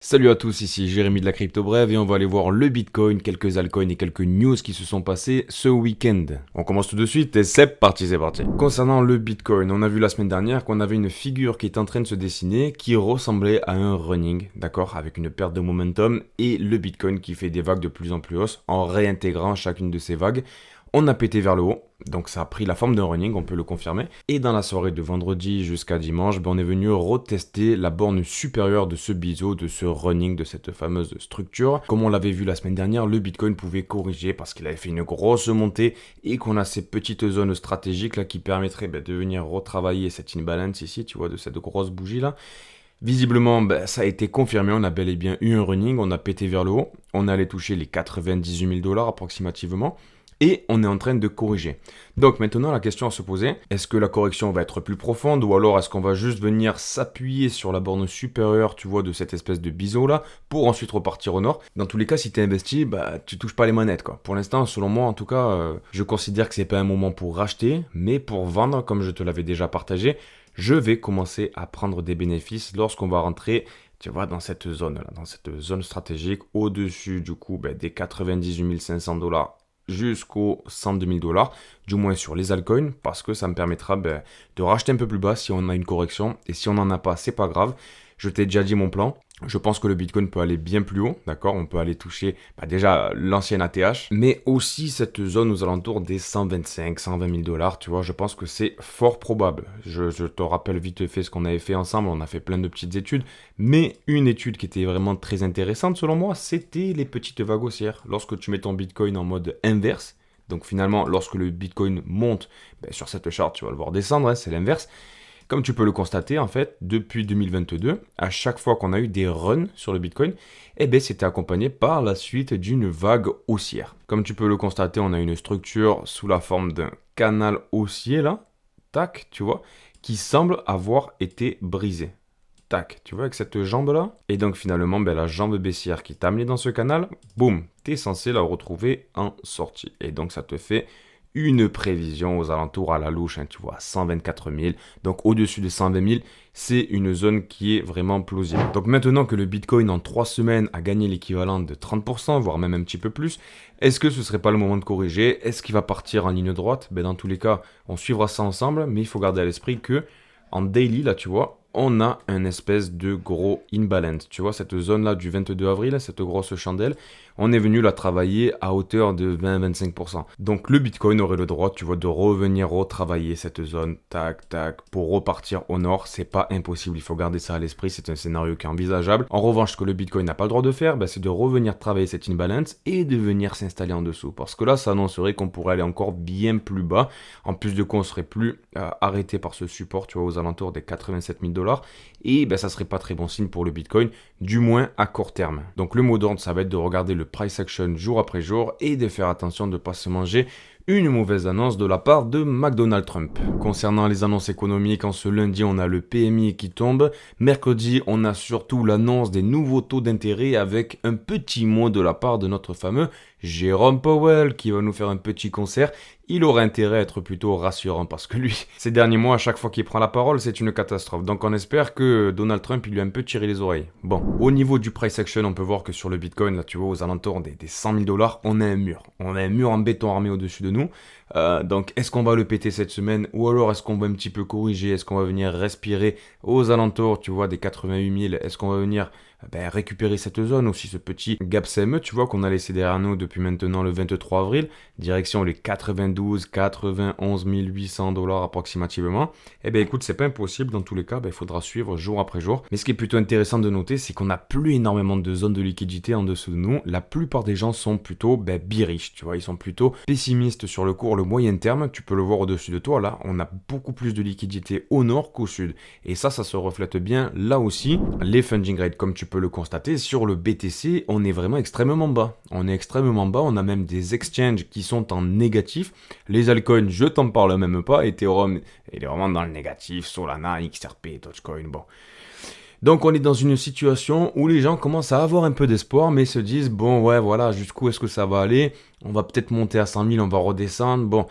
Salut à tous, ici Jérémy de la Crypto Brève et on va aller voir le Bitcoin, quelques altcoins et quelques news qui se sont passés ce week-end. On commence tout de suite et c'est parti, c'est parti. Concernant le Bitcoin, on a vu la semaine dernière qu'on avait une figure qui est en train de se dessiner qui ressemblait à un running, d'accord, avec une perte de momentum et le Bitcoin qui fait des vagues de plus en plus hausses en réintégrant chacune de ces vagues. On a pété vers le haut, donc ça a pris la forme d'un running, on peut le confirmer. Et dans la soirée de vendredi jusqu'à dimanche, on est venu retester la borne supérieure de ce biseau, de ce running, de cette fameuse structure. Comme on l'avait vu la semaine dernière, le Bitcoin pouvait corriger parce qu'il avait fait une grosse montée et qu'on a ces petites zones stratégiques là qui permettraient de venir retravailler cette imbalance ici, tu vois, de cette grosse bougie là. Visiblement, ça a été confirmé, on a bel et bien eu un running, on a pété vers le haut, on allait toucher les 98 000 dollars approximativement. Et on est en train de corriger. Donc maintenant, la question à se poser, est-ce que la correction va être plus profonde ou alors est-ce qu'on va juste venir s'appuyer sur la borne supérieure, tu vois, de cette espèce de biseau là, pour ensuite repartir au nord? Dans tous les cas, si tu es investi, tu touches pas les manettes quoi. Pour l'instant, selon moi en tout cas, je considère que c'est pas un moment pour racheter, mais pour vendre, comme je te l'avais déjà partagé, je vais commencer à prendre des bénéfices lorsqu'on va rentrer, tu vois, dans cette zone-là, dans cette zone stratégique, au-dessus du coup des 98 500 dollars jusqu'aux 102 000 dollars, du moins sur les altcoins, parce que ça me permettra de racheter un peu plus bas si on a une correction, et si on n'en a pas, c'est pas grave. Je t'ai déjà dit mon plan. Je pense que le Bitcoin peut aller bien plus haut, d'accord? On peut aller toucher déjà l'ancienne ATH, mais aussi cette zone aux alentours des 125, 120 000 dollars, tu vois, je pense que c'est fort probable. Je te rappelle vite fait ce qu'on avait fait ensemble, on a fait plein de petites études, mais une étude qui était vraiment très intéressante selon moi, c'était les petites vagues haussières. Lorsque tu mets ton Bitcoin en mode inverse, donc finalement, lorsque le Bitcoin monte, sur cette charte, tu vas le voir descendre, hein, c'est l'inverse. Comme tu peux le constater, en fait, depuis 2022, à chaque fois qu'on a eu des runs sur le Bitcoin, c'était accompagné par la suite d'une vague haussière. Comme tu peux le constater, on a une structure sous la forme d'un canal haussier, là, tac, tu vois, qui semble avoir été brisée. Tac, tu vois, avec cette jambe-là. Et donc finalement, la jambe baissière qui t'a amené dans ce canal, boum, t'es censé la retrouver en sortie. Et donc ça te fait une prévision aux alentours à la louche, hein, tu vois, 124 000. Donc au-dessus de 120 000, c'est une zone qui est vraiment plausible. Donc maintenant que le Bitcoin en 3 semaines a gagné l'équivalent de 30%, voire même un petit peu plus, est-ce que ce serait pas le moment de corriger? Est-ce qu'il va partir en ligne droite? Dans tous les cas, on suivra ça ensemble, mais il faut garder à l'esprit que en daily, là, tu vois, on a un espèce de gros imbalance. Tu vois, cette zone-là du 22 avril, cette grosse chandelle, on est venu la travailler à hauteur de 20-25%. Donc le Bitcoin aurait le droit, tu vois, de revenir retravailler cette zone, tac, tac, pour repartir au nord. C'est pas impossible, il faut garder ça à l'esprit, c'est un scénario qui est envisageable. En revanche, ce que le Bitcoin n'a pas le droit de faire, c'est de revenir travailler cette imbalance et de venir s'installer en dessous. Parce que là, ça annoncerait qu'on pourrait aller encore bien plus bas. En plus de quoi, on serait plus arrêté par ce support, tu vois, aux alentours des 87 000 dollars. Et ça serait pas très bon signe pour le Bitcoin, du moins à court terme. Donc le mot d'ordre, ça va être de regarder le price action jour après jour et de faire attention de ne pas se manger une mauvaise annonce de la part de McDonald Trump. Concernant les annonces économiques, en ce lundi, on a le PMI qui tombe. Mercredi, on a surtout l'annonce des nouveaux taux d'intérêt avec un petit mot de la part de notre fameux Jérôme Powell qui va nous faire un petit concert. Il aurait intérêt à être plutôt rassurant parce que lui, ces derniers mois, à chaque fois qu'il prend la parole, c'est une catastrophe. Donc on espère que Donald Trump, il lui a un peu tiré les oreilles. Bon, au niveau du price action, on peut voir que sur le Bitcoin, là tu vois, aux alentours des 100 000 dollars, on a un mur. On a un mur en béton armé au-dessus de nous. Donc est-ce qu'on va le péter cette semaine ou alors est-ce qu'on va un petit peu corriger? Est-ce qu'on va venir respirer aux alentours, tu vois, des 88 000? Est-ce qu'on va venir récupérer cette zone aussi, ce petit gap CME, tu vois, qu'on a laissé derrière nous depuis maintenant le 23 avril, direction les 91 800 dollars approximativement? Écoute, c'est pas impossible, dans tous les cas, il faudra suivre jour après jour. Mais ce qui est plutôt intéressant de noter, c'est qu'on n'a plus énormément de zones de liquidité en dessous de nous. La plupart des gens sont plutôt bearish, tu vois, ils sont plutôt pessimistes sur le court, le moyen terme. Tu peux le voir au-dessus de toi, là, on a beaucoup plus de liquidité au nord qu'au sud. Et ça se reflète bien là aussi. Les funding rates, comme tu peux le constater, sur le BTC, on est vraiment extrêmement bas. On est extrêmement bas, on a même des exchanges qui sont en négatif. Les altcoins, je t'en parle même pas. Ethereum, il est vraiment dans le négatif. Solana, XRP, Dogecoin, bon. Donc on est dans une situation où les gens commencent à avoir un peu d'espoir, mais se disent, bon ouais, voilà, jusqu'où est-ce que ça va aller? On va peut-être monter à 100 000, on va redescendre, bon.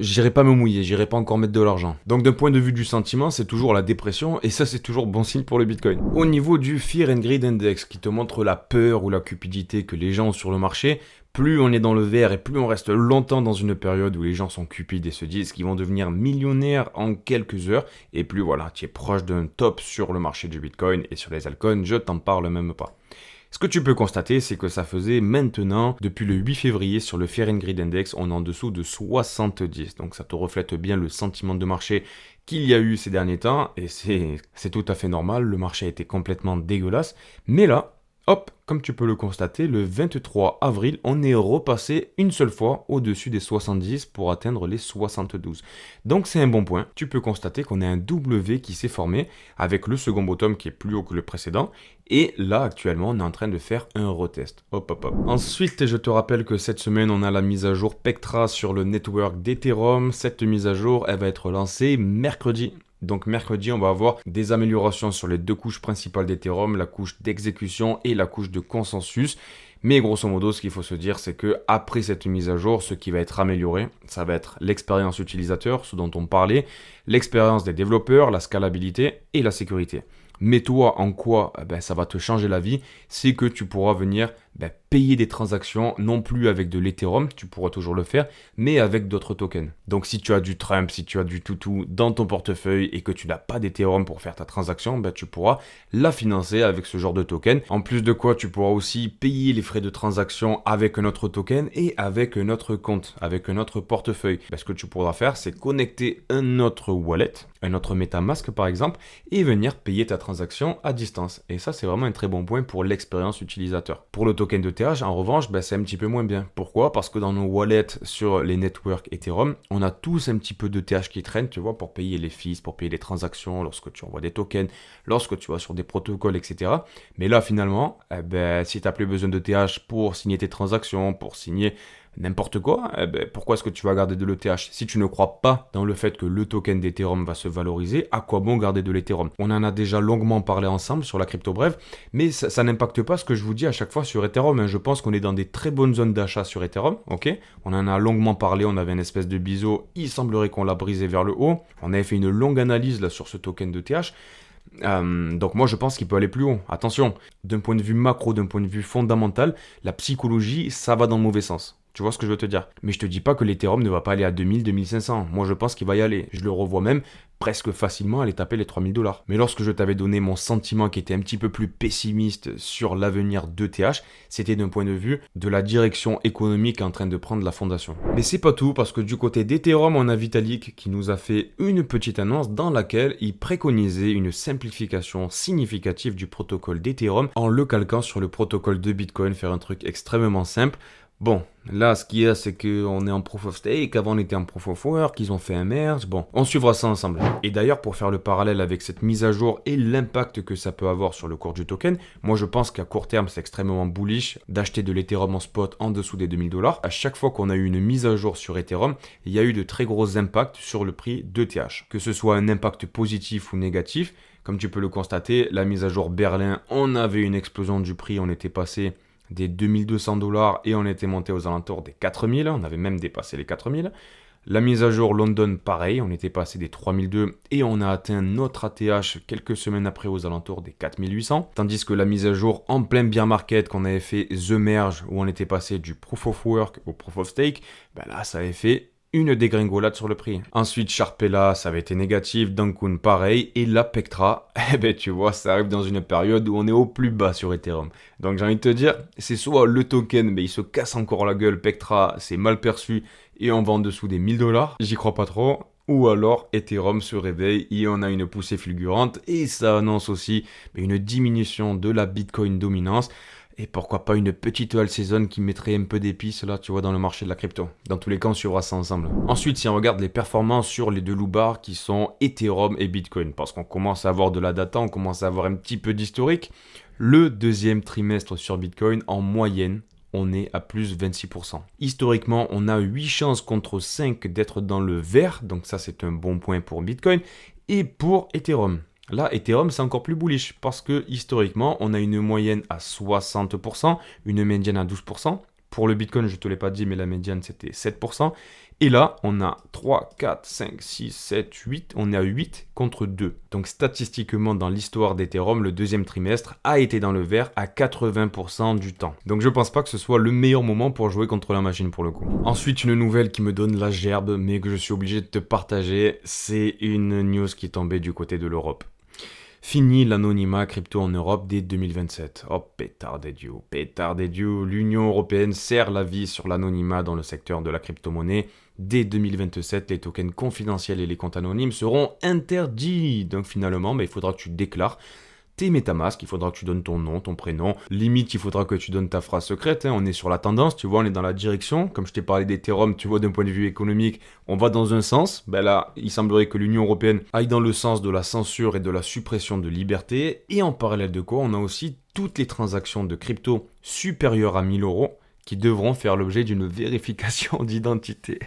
j'irai pas me mouiller, j'irai pas encore mettre de l'argent. Donc d'un point de vue du sentiment, c'est toujours la dépression, et ça c'est toujours bon signe pour le Bitcoin. Au niveau du Fear and Greed Index, qui te montre la peur ou la cupidité que les gens ont sur le marché, plus on est dans le vert et plus on reste longtemps dans une période où les gens sont cupides et se disent qu'ils vont devenir millionnaires en quelques heures, et plus voilà, tu es proche d'un top sur le marché du Bitcoin et sur les altcoins, je t'en parle même pas. Ce que tu peux constater, c'est que ça faisait maintenant, depuis le 8 février, sur le Fear and Greed Index, on est en dessous de 70. Donc ça te reflète bien le sentiment de marché qu'il y a eu ces derniers temps, et c'est tout à fait normal, le marché a été complètement dégueulasse. Mais là, hop, comme tu peux le constater, le 23 avril, on est repassé une seule fois au-dessus des 70 pour atteindre les 72. Donc c'est un bon point. Tu peux constater qu'on a un W qui s'est formé avec le second bottom qui est plus haut que le précédent. Et là, actuellement, on est en train de faire un retest. Hop, hop, hop. Ensuite, je te rappelle que cette semaine, on a la mise à jour Pectra sur le network d'Ethereum. Cette mise à jour, elle va être lancée mercredi. Donc mercredi, on va avoir des améliorations sur les deux couches principales d'Ethereum, la couche d'exécution et la couche de consensus. Mais grosso modo, ce qu'il faut se dire, c'est que après cette mise à jour, ce qui va être amélioré, ça va être l'expérience utilisateur, ce dont on parlait, l'expérience des développeurs, la scalabilité et la sécurité. Mais toi, en quoi ça va te changer la vie, c'est que tu pourras venir payer des transactions, non plus avec de l'Ethereum, tu pourras toujours le faire, mais avec d'autres tokens. Donc si tu as du Trump, si tu as du Tutu dans ton portefeuille et que tu n'as pas d'Ethereum pour faire ta transaction, tu pourras la financer avec ce genre de token. En plus de quoi, tu pourras aussi payer les frais de transaction avec un autre token et avec un autre compte, avec un autre portefeuille. Ce que tu pourras faire, c'est connecter un autre wallet, un autre MetaMask par exemple, et venir payer ta transaction à distance. Et ça, c'est vraiment un très bon point pour l'expérience utilisateur. Pour le token de TH, en revanche, c'est un petit peu moins bien. Pourquoi? Parce que dans nos wallets sur les networks Ethereum, on a tous un petit peu de TH qui traîne, tu vois, pour payer les fees, pour payer les transactions, lorsque tu envoies des tokens, lorsque tu vas sur des protocoles, etc. Mais là, finalement, si tu n'as plus besoin de TH pour signer tes transactions, pour signer n'importe quoi, pourquoi est-ce que tu vas garder de l'ETH? Si tu ne crois pas dans le fait que le token d'Ethereum va se valoriser, à quoi bon garder de l'Ethereum? On en a déjà longuement parlé ensemble sur la crypto brève, mais ça n'impacte pas ce que je vous dis à chaque fois sur Ethereum. Je pense qu'on est dans des très bonnes zones d'achat sur Ethereum, ok? On en a longuement parlé, on avait une espèce de biseau, il semblerait qu'on l'a brisé vers le haut. On avait fait une longue analyse là sur ce token d'ETH. Donc moi je pense qu'il peut aller plus haut. Attention, d'un point de vue macro, d'un point de vue fondamental, la psychologie, ça va dans le mauvais sens. Tu vois ce que je veux te dire? Mais je te dis pas que l'Ethereum ne va pas aller à 2000, 2500. Moi je pense qu'il va y aller. Je le revois même presque facilement aller taper les 3000 $. Mais lorsque je t'avais donné mon sentiment qui était un petit peu plus pessimiste sur l'avenir d'ETH, c'était d'un point de vue de la direction économique en train de prendre la fondation. Mais c'est pas tout, parce que du côté d'Ethereum, on a Vitalik qui nous a fait une petite annonce dans laquelle il préconisait une simplification significative du protocole d'Ethereum en le calquant sur le protocole de Bitcoin, faire un truc extrêmement simple. Bon, là, ce qu'il y a, c'est qu'on est en Proof of Stake, avant on était en Proof of Work, ils ont fait un merge, bon, on suivra ça ensemble. Et d'ailleurs, pour faire le parallèle avec cette mise à jour et l'impact que ça peut avoir sur le cours du token, moi je pense qu'à court terme, c'est extrêmement bullish d'acheter de l'Ethereum en spot en dessous des 2000 $. À chaque fois qu'on a eu une mise à jour sur Ethereum, il y a eu de très gros impacts sur le prix d'ETH. Que ce soit un impact positif ou négatif, comme tu peux le constater, la mise à jour Berlin, on avait une explosion du prix, on était passé des 2200 $ et on était monté aux alentours des 4000, on avait même dépassé les 4000. La mise à jour London, pareil, on était passé des 3002 et on a atteint notre ATH quelques semaines après aux alentours des 4800. Tandis que la mise à jour en plein bear market qu'on avait fait The Merge, où on était passé du Proof of Work au Proof of Stake, là ça avait fait une dégringolade sur le prix. Ensuite, Sharpella, ça avait été négatif, Dankun, pareil, et la Pectra, tu vois, ça arrive dans une période où on est au plus bas sur Ethereum. Donc j'ai envie de te dire, c'est soit le token, il se casse encore la gueule, Pectra, c'est mal perçu, et on va en dessous des 1000 $, j'y crois pas trop. Ou alors Ethereum se réveille et on a une poussée fulgurante, et ça annonce aussi une diminution de la Bitcoin dominance. Et pourquoi pas une petite all season qui mettrait un peu d'épices là, tu vois, dans le marché de la crypto. Dans tous les cas, on suivra ça ensemble. Ensuite, si on regarde les performances sur les deux loupards qui sont Ethereum et Bitcoin, parce qu'on commence à avoir de la data, on commence à avoir un petit peu d'historique. Le deuxième trimestre sur Bitcoin, en moyenne, on est à plus 26%. Historiquement, on a 8 chances contre 5 d'être dans le vert, donc ça c'est un bon point pour Bitcoin. Et pour Ethereum, là, Ethereum, c'est encore plus bullish parce que historiquement, on a une moyenne à 60%, une médiane à 12%. Pour le Bitcoin, je ne te l'ai pas dit, mais la médiane, c'était 7%. Et là, on a 3, 4, 5, 6, 7, 8. On est à 8 contre 2. Donc statistiquement, dans l'histoire d'Ethereum, le deuxième trimestre a été dans le vert à 80% du temps. Donc je pense pas que ce soit le meilleur moment pour jouer contre la machine pour le coup. Ensuite, une nouvelle qui me donne la gerbe, mais que je suis obligé de te partager, c'est une news qui est tombée du côté de l'Europe. Fini l'anonymat crypto en Europe dès 2027. Oh, pétard des dieux. L'Union européenne serre la vis sur l'anonymat dans le secteur de la crypto-monnaie. Dès 2027, les tokens confidentiels et les comptes anonymes seront interdits. Donc finalement, il faudra que tu déclares tes MetaMask, il faudra que tu donnes ton nom, ton prénom. Limite, il faudra que tu donnes ta phrase secrète. On est sur la tendance, tu vois, on est dans la direction. Comme je t'ai parlé d'Ethereum, tu vois, d'un point de vue économique, on va dans un sens. Là, il semblerait que l'Union européenne aille dans le sens de la censure et de la suppression de liberté. Et en parallèle de quoi, on a aussi toutes les transactions de crypto supérieures à 1000 euros qui devront faire l'objet d'une vérification d'identité.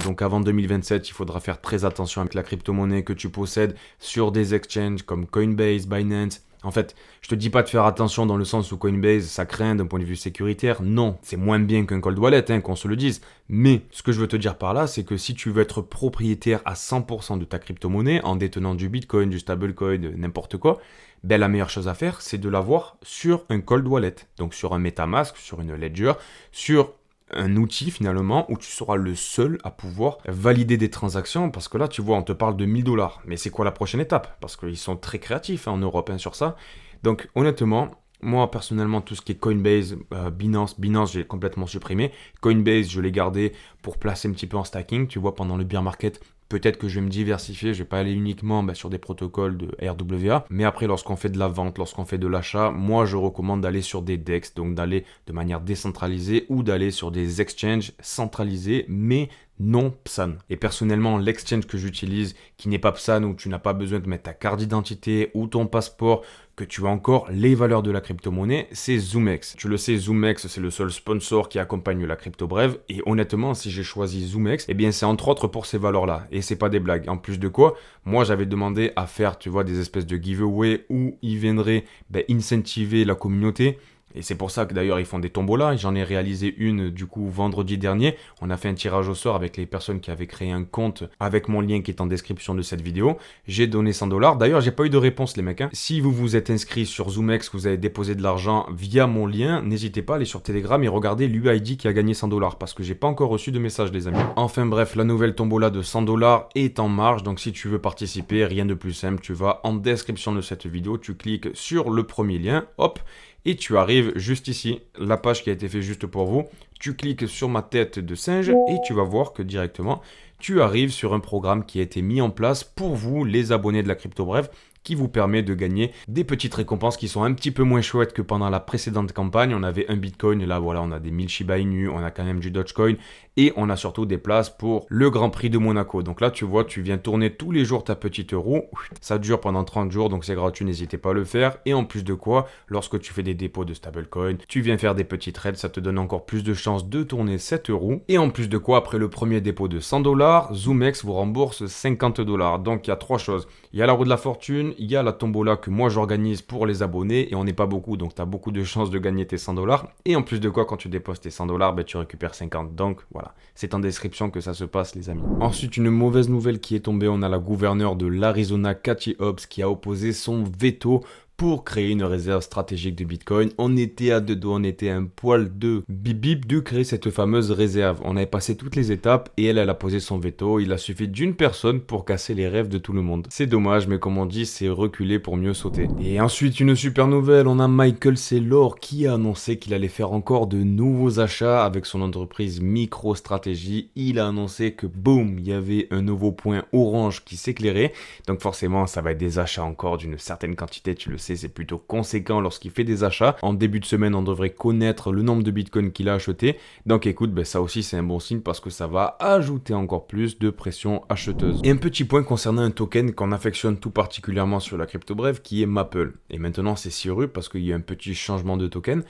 Donc avant 2027, il faudra faire très attention avec la crypto-monnaie que tu possèdes sur des exchanges comme Coinbase, Binance. En fait, je te dis pas de faire attention dans le sens où Coinbase, ça craint d'un point de vue sécuritaire. Non, c'est moins bien qu'un cold wallet, qu'on se le dise. Mais ce que je veux te dire par là, c'est que si tu veux être propriétaire à 100% de ta crypto-monnaie, en détenant du Bitcoin, du stablecoin, n'importe quoi, la meilleure chose à faire, c'est de l'avoir sur un cold wallet. Donc sur un MetaMask, sur une Ledger, sur un outil finalement où tu seras le seul à pouvoir valider des transactions, parce que là tu vois on te parle de 1000 $, mais c'est quoi la prochaine étape? Parce qu'ils sont très créatifs en Europe sur ça. Donc honnêtement, moi personnellement tout ce qui est Coinbase, Binance j'ai complètement supprimé. Coinbase je l'ai gardé pour placer un petit peu en stacking, tu vois, pendant le bear market. Peut-être que je vais me diversifier, je vais pas aller uniquement sur des protocoles de RWA, mais après lorsqu'on fait de la vente, lorsqu'on fait de l'achat, moi je recommande d'aller sur des DEX, donc d'aller de manière décentralisée ou d'aller sur des exchanges centralisés, mais non PSAN. Et personnellement, l'exchange que j'utilise, qui n'est pas PSAN, où tu n'as pas besoin de mettre ta carte d'identité ou ton passeport, que tu as encore les valeurs de la crypto-monnaie, c'est ZoomX. Tu le sais, ZoomX, c'est le seul sponsor qui accompagne la crypto-brève. Et honnêtement, si j'ai choisi ZoomX, c'est entre autres pour ces valeurs-là. Et c'est pas des blagues. En plus de quoi, moi, j'avais demandé à faire, tu vois, des espèces de giveaway où ils viendraient incentiver la communauté. Et c'est pour ça que d'ailleurs ils font des tombolas. J'en ai réalisé une du coup vendredi dernier. On a fait un tirage au sort avec les personnes qui avaient créé un compte avec mon lien qui est en description de cette vidéo. J'ai donné 100 $. D'ailleurs j'ai pas eu de réponse les mecs. Si vous vous êtes inscrit sur ZoomX, que vous avez déposé de l'argent via mon lien, n'hésitez pas à aller sur Telegram et regarder l'UID qui a gagné 100 $ parce que j'ai pas encore reçu de message les amis. Enfin bref, la nouvelle tombola de 100 $ est en marche. Donc si tu veux participer, rien de plus simple, tu vas en description de cette vidéo, tu cliques sur le premier lien, hop. Et tu arrives juste ici, la page qui a été faite juste pour vous. Tu cliques sur ma tête de singe et tu vas voir que directement, tu arrives sur un programme qui a été mis en place pour vous, les abonnés de la Crypto Brève, qui vous permet de gagner des petites récompenses qui sont un petit peu moins chouettes que pendant la précédente campagne. On avait un Bitcoin, et là voilà, on a des 1000 Shiba Inu, on a quand même du Dogecoin et on a surtout des places pour le Grand Prix de Monaco. Donc là, tu vois, tu viens tourner tous les jours ta petite roue. Ça dure pendant 30 jours, donc c'est gratuit, n'hésitez pas à le faire. Et en plus de quoi, lorsque tu fais des dépôts de stablecoin, tu viens faire des petits trades, ça te donne encore plus de chances de tourner cette roue. Et en plus de quoi, après le premier dépôt de 100 $, ZoomX vous rembourse 50 $. Donc il y a trois choses. Il y a la roue de la fortune, il y a la tombola que moi j'organise pour les abonnés et on n'est pas beaucoup, donc tu as beaucoup de chances de gagner tes 100 $. Et en plus de quoi, quand tu déposes tes 100 $, tu récupères 50. Donc voilà, c'est en description que ça se passe les amis. Ensuite, une mauvaise nouvelle qui est tombée, on a la gouverneure de l'Arizona, Katie Hobbs, qui a opposé son veto pour créer une réserve stratégique de Bitcoin. On était à deux doigts, on était un poil de bip de créer cette fameuse réserve. On avait passé toutes les étapes et elle a posé son veto. Il a suffi d'une personne pour casser les rêves de tout le monde. C'est dommage, mais comme on dit, c'est reculer pour mieux sauter. Et ensuite, une super nouvelle, on a Michael Saylor qui a annoncé qu'il allait faire encore de nouveaux achats avec son entreprise MicroStrategy. Il a annoncé que boum, il y avait un nouveau point orange qui s'éclairait. Donc forcément, ça va être des achats encore d'une certaine quantité, tu le sais, c'est plutôt conséquent lorsqu'il fait des achats. En début de semaine, on devrait connaître le nombre de Bitcoin qu'il a acheté. Donc écoute, ça aussi c'est un bon signe parce que ça va ajouter encore plus de pression acheteuse. Et un petit point concernant un token qu'on affectionne tout particulièrement sur la crypto brève qui est Maple. Et maintenant c'est Siru parce qu'il y a un petit changement de token.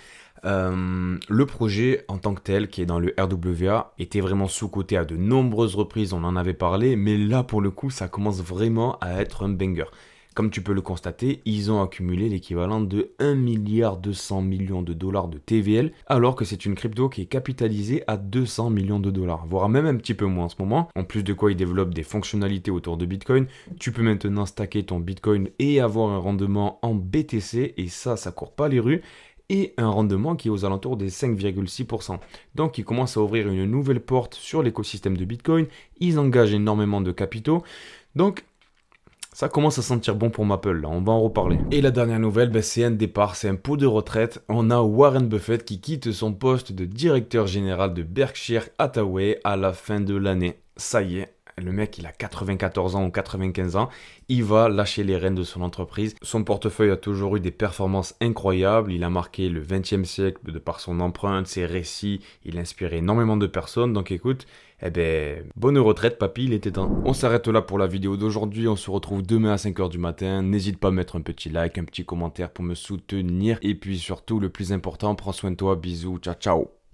Le projet en tant que tel qui est dans le RWA était vraiment sous-coté à de nombreuses reprises, on en avait parlé, mais là pour le coup ça commence vraiment à être un banger. Comme tu peux le constater, ils ont accumulé l'équivalent de 1,2 milliard de dollars de TVL, alors que c'est une crypto qui est capitalisée à 200 millions de dollars, voire même un petit peu moins en ce moment. En plus de quoi, ils développent des fonctionnalités autour de Bitcoin. Tu peux maintenant stacker ton Bitcoin et avoir un rendement en BTC, et ça court pas les rues. Et un rendement qui est aux alentours des 5,6%. Donc ils commencent à ouvrir une nouvelle porte sur l'écosystème de Bitcoin, ils engagent énormément de capitaux, donc ça commence à sentir bon pour Maple, là, on va en reparler. Et la dernière nouvelle, c'est un départ, c'est un pot de retraite. On a Warren Buffett qui quitte son poste de directeur général de Berkshire Hathaway à la fin de l'année. Ça y est. Le mec, il a 94 ans ou 95 ans, il va lâcher les rênes de son entreprise. Son portefeuille a toujours eu des performances incroyables, il a marqué le 20e siècle de par son empreinte, ses récits, il a inspiré énormément de personnes, donc écoute, bonne retraite papy, il était temps. On s'arrête là pour la vidéo d'aujourd'hui, on se retrouve demain à 5h du matin, n'hésite pas à mettre un petit like, un petit commentaire pour me soutenir, et puis surtout, le plus important, prends soin de toi, bisous, ciao ciao.